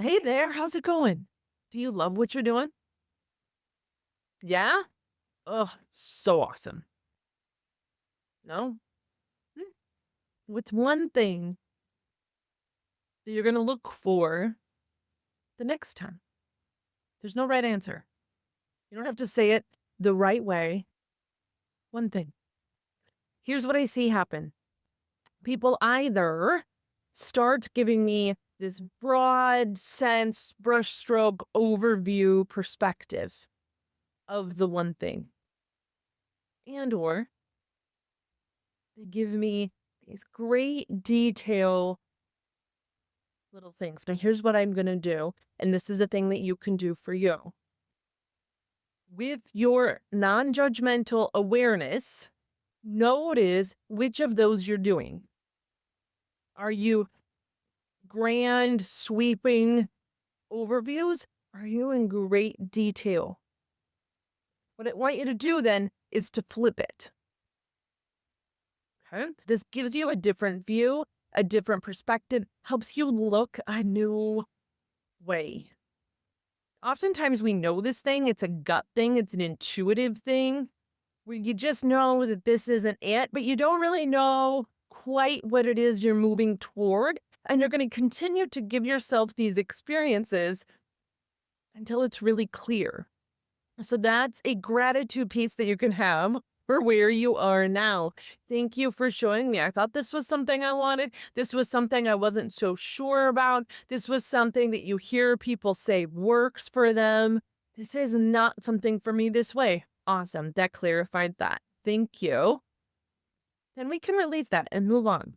Hey there, how's it going? Do you love what you're doing? Yeah? Oh, so awesome. No? Hmm. What's one thing that you're going to look for the next time? There's no right answer. You don't have to say it the right way. One thing. Here's what I see happen. People either start giving me this broad sense, brushstroke overview perspective of the one thing, and or they give me these great detail little things. Now, here's what I'm going to do. And this is a thing that you can do for you. With your non judgmental awareness, notice which of those you're doing. Are you grand, sweeping overviews? Are you in great detail? What I want you to do then is to flip it. Okay. This gives you a different view, a different perspective, helps you look a new way. Oftentimes we know this thing, it's a gut thing, it's an intuitive thing where you just know that this isn't it, but you don't really know quite what it is you're moving toward. And you're going to continue to give yourself these experiences until it's really clear. So that's a gratitude piece that you can have for where you are now. Thank you for showing me. I thought this was something I wanted. This was something I wasn't so sure about. This was something that you hear people say works for them. This is not something for me this way. Awesome. That clarified that. Thank you. Then we can release that and move on.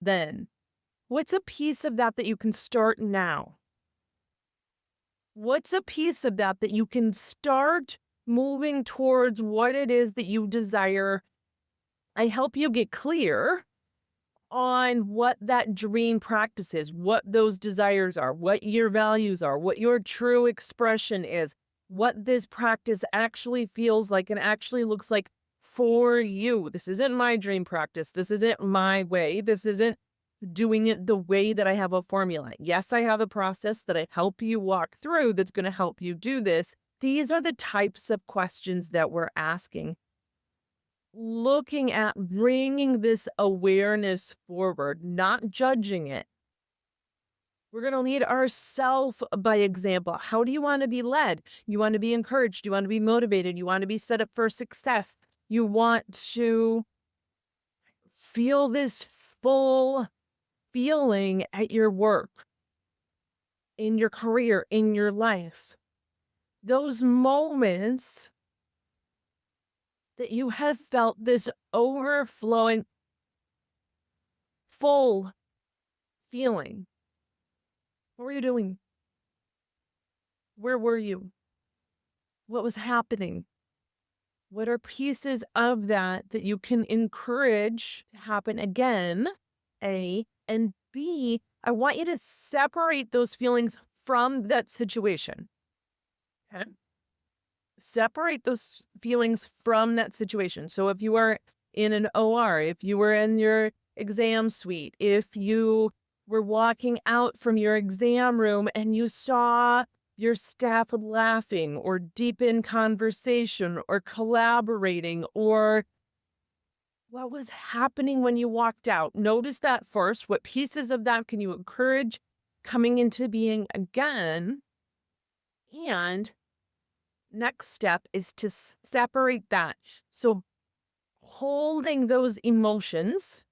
Then, what's a piece of that that you can start now? What's a piece of that that you can start moving towards what it is that you desire? I help you get clear on what that dream practice is, what those desires are, what your values are, what your true expression is, what this practice actually feels like and actually looks like for you. This isn't my dream practice. This isn't my way. This isn't doing it the way that I have a formula. Yes, I have a process that I help you walk through that's going to help you do this. These are the types of questions that we're asking. Looking at bringing this awareness forward, not judging it. We're going to lead ourselves by example. How do you want to be led? You want to be encouraged. You want to be motivated. You want to be set up for success. You want to feel this full feeling at your work, in your career, in your life. Those moments that you have felt this overflowing, full feeling. What were you doing? Where were you? What was happening? What are pieces of that that you can encourage to happen again? A. And B, I want you to separate those feelings from that situation. Okay. Separate those feelings from that situation. So if you are in an OR, if you were in your exam suite, if you were walking out from your exam room and you saw your staff laughing or deep in conversation or collaborating, or what was happening when you walked out, notice that first. What pieces of that can you encourage coming into being again? And next step is to separate that. So, holding those emotions,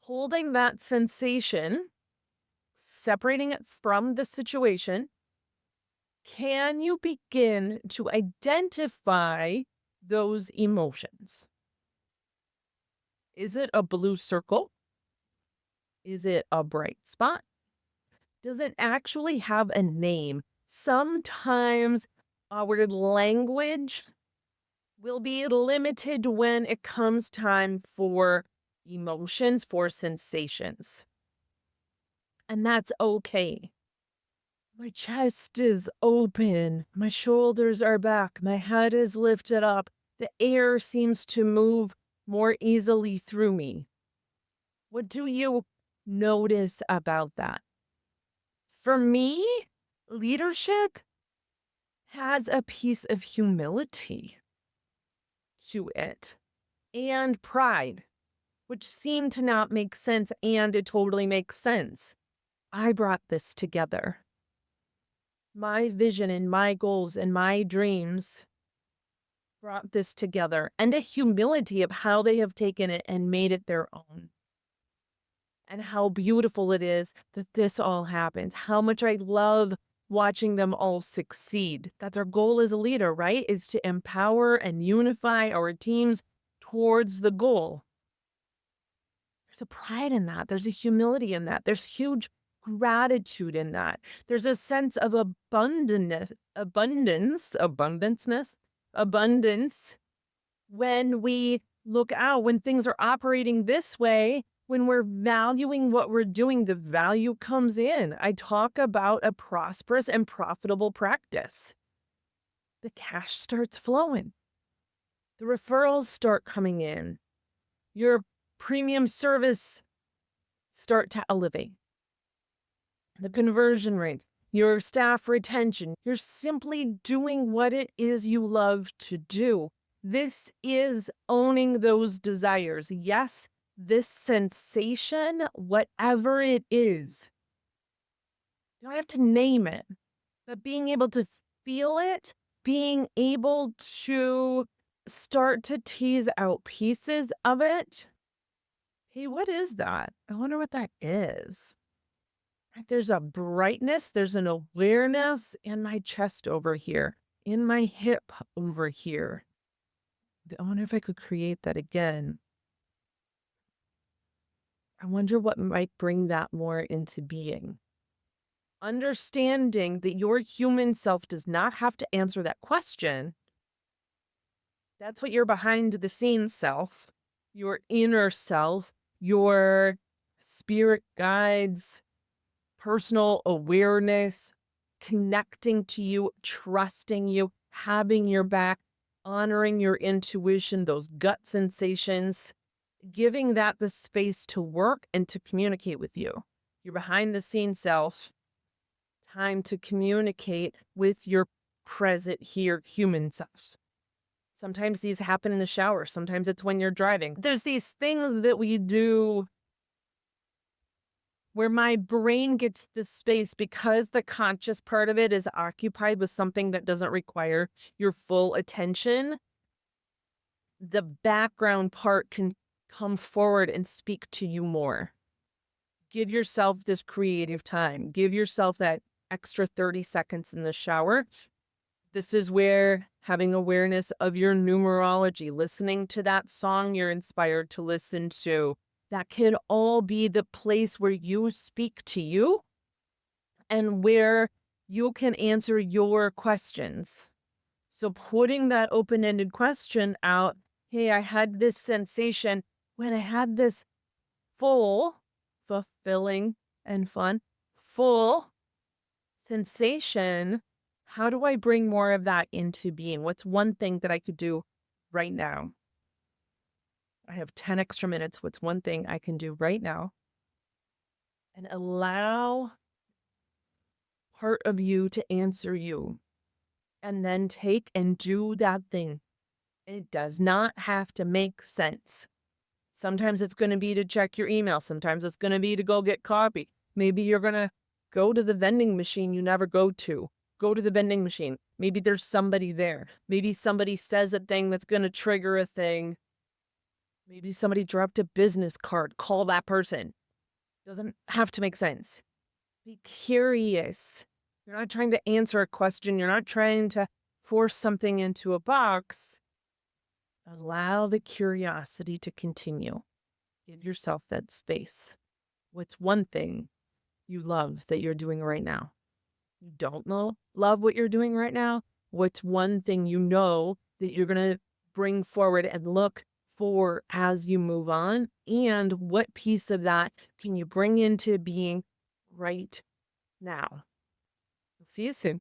holding that sensation, separating it from the situation, can you begin to identify those emotions? Is it a blue circle? Is it a bright spot? Does it actually have a name? Sometimes our language will be limited when it comes time for emotions, for sensations. And that's okay. My chest is open. My shoulders are back. My head is lifted up. The air seems to move more easily through me. What do you notice about that? For me, leadership has a piece of humility to it and pride, which seem to not make sense, and it totally makes sense. I brought this together. My vision and my goals and my dreams brought this together, and a humility of how they have taken it and made it their own. And how beautiful it is that this all happens. How much I love watching them all succeed. That's our goal as a leader, right? Is to empower and unify our teams towards the goal. There's a pride in that. There's a humility in that. There's huge gratitude in that. There's a sense of abundance when we look out, when things are operating this way, when we're valuing what we're doing, the value comes in. I talk about a prosperous and profitable practice. The cash starts flowing. The referrals start coming in. Your premium service start to elevate. The conversion rate, your staff retention, you're simply doing what it is you love to do. This is owning those desires. Yes, this sensation, whatever it is, you don't have to name it, but being able to feel it, being able to start to tease out pieces of it. Hey, what is that? I wonder what that is. Right, there's a brightness, there's an awareness in my chest over here, in my hip over here. I wonder if I could create that again. I wonder what might bring that more into being. Understanding that your human self does not have to answer that question. That's what your behind the scenes self, your inner self, your spirit guides, personal awareness, connecting to you, trusting you, having your back, honoring your intuition, those gut sensations, giving that the space to work and to communicate with you. Your behind the scenes self, time to communicate with your present here human self. Sometimes these happen in the shower. Sometimes it's when you're driving. There's these things that we do where my brain gets this space because the conscious part of it is occupied with something that doesn't require your full attention. The background part can come forward and speak to you more. Give yourself this creative time. Give yourself that extra 30 seconds in the shower. This is where having awareness of your numerology, listening to that song you're inspired to listen to, that can all be the place where you speak to you and where you can answer your questions. So putting that open-ended question out, hey, I had this sensation when I had this full, fulfilling, and fun, full sensation. How do I bring more of that into being? What's one thing that I could do right now? I have 10 extra minutes. What's one thing I can do right now? And allow part of you to answer you. And then take and do that thing. It does not have to make sense. Sometimes it's going to be to check your email. Sometimes it's going to be to go get coffee. Maybe you're going to go to the vending machine you never go to. Go to the vending machine. Maybe there's somebody there. Maybe somebody says a thing that's going to trigger a thing. Maybe somebody dropped a business card. Call that person. Doesn't have to make sense. Be curious. You're not trying to answer a question. You're not trying to force something into a box. Allow the curiosity to continue. Give yourself that space. What's one thing you love that you're doing right now? You don't love what you're doing right now? What's one thing you know that you're going to bring forward and look for as you move on? And what piece of that can you bring into being right now? See you soon.